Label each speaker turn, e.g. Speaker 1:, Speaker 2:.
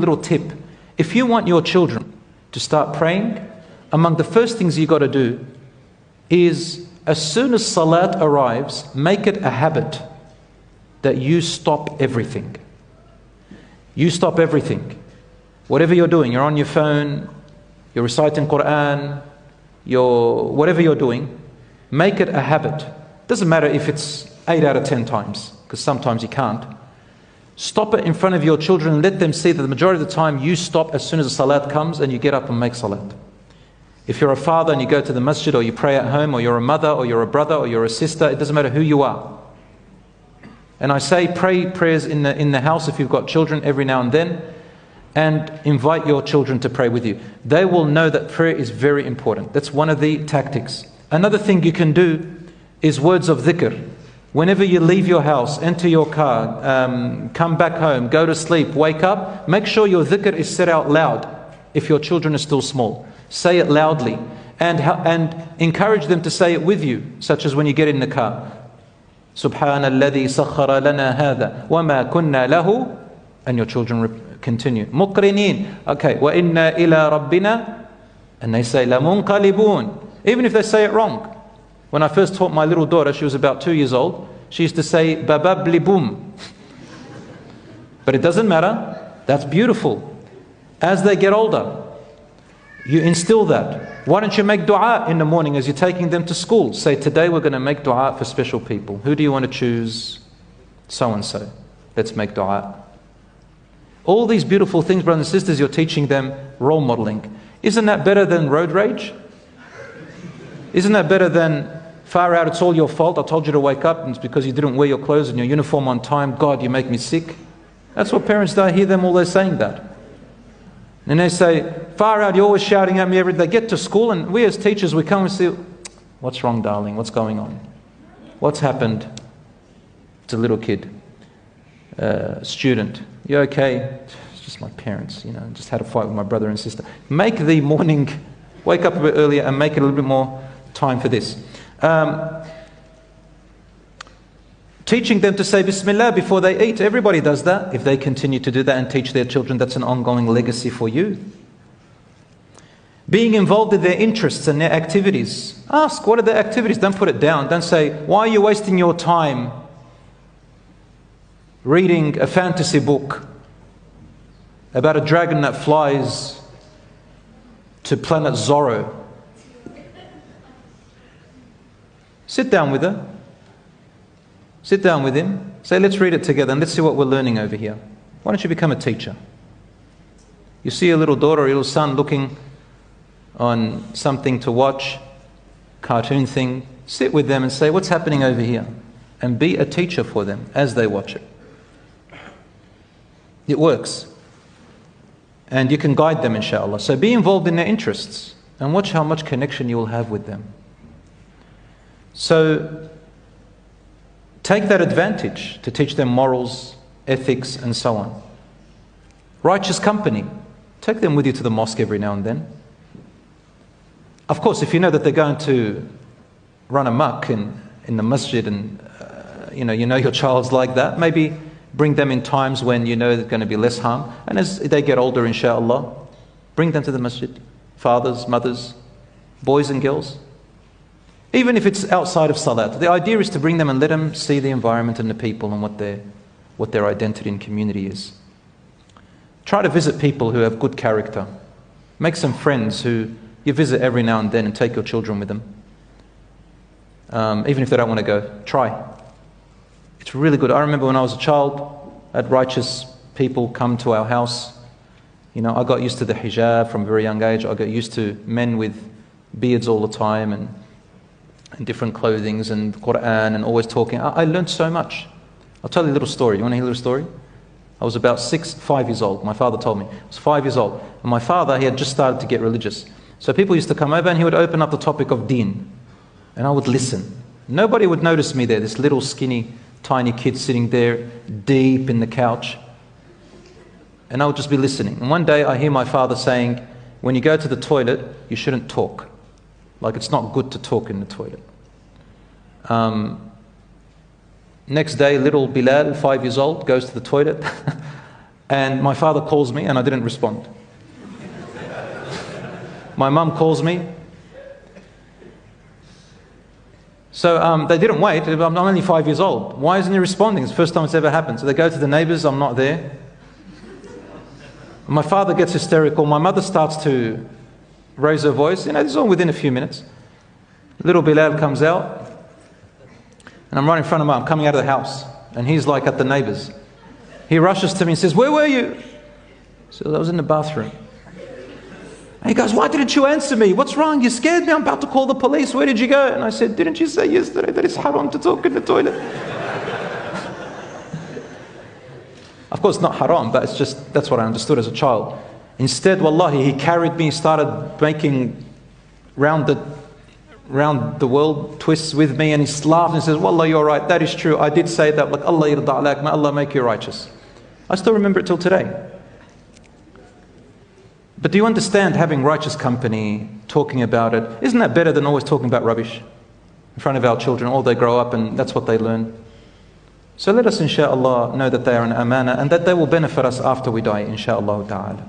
Speaker 1: little tip. If you want your children to start praying, among the first things you got to do is, as soon as salat arrives, make it a habit that you stop everything. You stop everything. Whatever you're doing, you're on your phone, you're reciting Quran, whatever you're doing, make it a habit. Doesn't matter if it's 8 out of 10 times, because sometimes you can't. Stop it in front of your children and let them see that the majority of the time you stop as soon as the salat comes and you get up and make salat. If you're a father and you go to the masjid, or you pray at home, or you're a mother, or you're a brother, or you're a sister, it doesn't matter who you are. And I say pray prayers in the house if you've got children every now and then, and invite your children to pray with you. They will know that prayer is very important. That's one of the tactics. Another thing you can do is words of dhikr. Whenever you leave your house, enter your car, come back home, go to sleep, wake up, make sure your dhikr is said out loud if your children are still small. Say it loudly and encourage them to say it with you, such as when you get in the car. Subhanalladhi sakhara lana hadha wa ma kunna lahu, and your children continue. Muqrinin, okay, wa inna ila rabbina, and they say la munqalibun, even if they say it wrong. When I first taught my little daughter, she was about 2 years old, she used to say bababli boom. But it doesn't matter, that's beautiful. As they get older, you instill that. Why don't you make dua in the morning as you're taking them to school? Say, today we're going to make dua for special people. Who do you want to choose? So and so. Let's make dua. All these beautiful things, brothers and sisters, you're teaching them, role modeling. Isn't that better than road rage? Isn't that better than far out, it's all your fault, I told you to wake up and it's because you didn't wear your clothes and your uniform on time, God, you make me sick? That's what parents do. I hear them all, they're saying that. And they say, far out, you're always shouting at me every day. They get to school and we as teachers, we come and say, what's wrong, darling? What's going on? What's happened? It's a little kid, student. You okay? It's just my parents, just had a fight with my brother and sister. Make the morning, wake up a bit earlier and make it a little bit more time for this. Teaching them to say Bismillah before they eat. Everybody does that. If they continue to do that and teach their children, that's an ongoing legacy for you. Being involved in their interests and their activities. Ask, what are their activities? Don't put it down. Don't say, why are you wasting your time reading a fantasy book about a dragon that flies to planet Zorro? Sit down with her. Sit down with him. Say, let's read it together and let's see what we're learning over here. Why don't you become a teacher? You see a little daughter or your little son looking on something to watch, cartoon thing, sit with them and say, what's happening over here? And be a teacher for them as they watch it. It works. And you can guide them, inshallah. So be involved in their interests and watch how much connection you will have with them. So take that advantage to teach them morals, ethics, and so on. Righteous company. Take them with you to the mosque every now and then. Of course, if you know that they're going to run amok in the masjid and you know your child's like that, maybe bring them in times when you know there's going to be less harm. And as they get older, inshallah, bring them to the masjid. Fathers, mothers, boys and girls. Even if it's outside of salat. The idea is to bring them and let them see the environment and the people and what their identity and community is. Try to visit people who have good character. Make some friends who you visit every now and then and take your children with them. Even if they don't want to go, try. It's really good. I remember when I was a child, I had righteous people come to our house. I got used to the hijab from a very young age. I got used to men with beards all the time and different clothings and Quran and always talking. I learned so much. I'll tell you a little story. You want to hear a little story? I was about 5 years old. My father told me. I was 5 years old. And my father, he had just started to get religious. So people used to come over and he would open up the topic of deen. And I would listen. Nobody would notice me there, this little skinny, tiny kid sitting there deep in the couch. And I would just be listening. And one day I hear my father saying, when you go to the toilet, you shouldn't talk. Like it's not good to talk in the toilet. Next day, little Bilal, 5 years old, goes to the toilet. And my father calls me and I didn't respond. My mum calls me. So they didn't wait. I'm only 5 years old. Why isn't he responding? It's the first time it's ever happened. So they go to the neighbours. I'm not there. My father gets hysterical. My mother starts to raise her voice. You know, this is all within a few minutes. Little Bilal comes out. And I'm right in front of him. I'm coming out of the house. And he's like at the neighbours. He rushes to me and says, "Where were you?" So I was in the bathroom. And he goes, "Why didn't you answer me? What's wrong? You scared me. I'm about to call the police. Where did you go?" And I said, "Didn't you say yesterday that it's haram to talk in the toilet?" Of course, not haram, but it's just, that's what I understood as a child. Instead, wallahi, he carried me, started making round the world twists with me, and he laughed and says, "Wallah, you're right. That is true. I did say that. Like, Allah yarda alak, may Allah make you righteous." I still remember it till today. But do you understand, having righteous company, talking about it, isn't that better than always talking about rubbish in front of our children? All they grow up and that's what they learn. So let us, insha'Allah, know that they are an amana and that they will benefit us after we die, insha'Allah ta'ala.